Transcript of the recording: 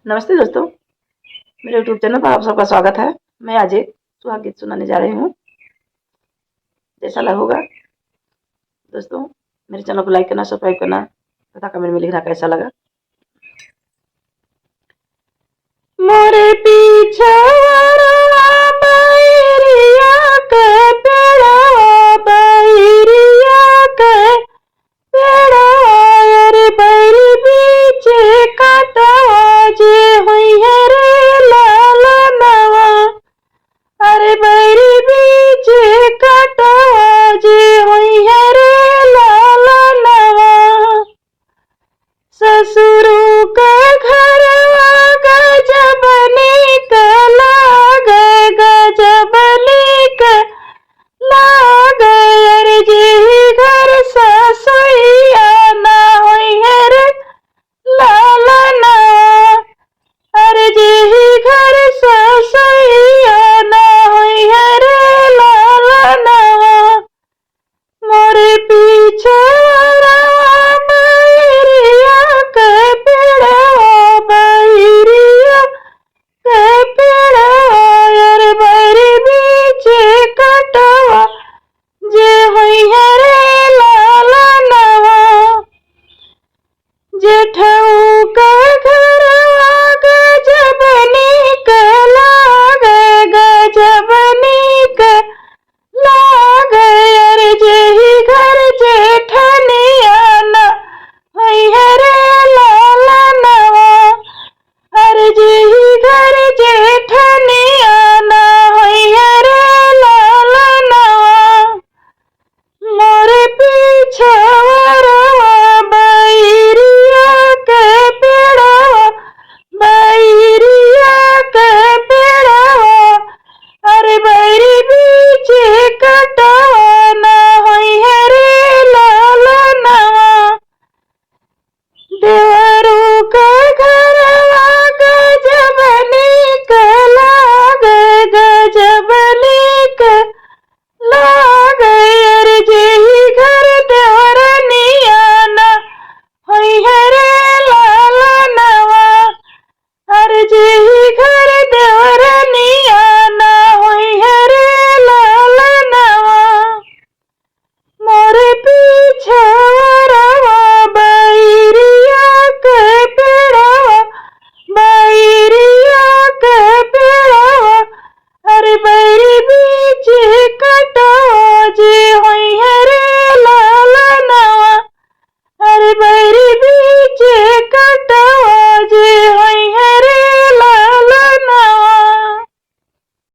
नमस्ते दोस्तों, मेरे यूट्यूब चैनल पर आप सबका स्वागत है। मैं आज एक सुहाग गीत सुनाने जा रही हूँ। जैसा लगा होगा दोस्तों, मेरे चैनल को लाइक करना, सब्सक्राइब करना तथा कमेंट में लिखना कैसा लगा। मोरे पीछे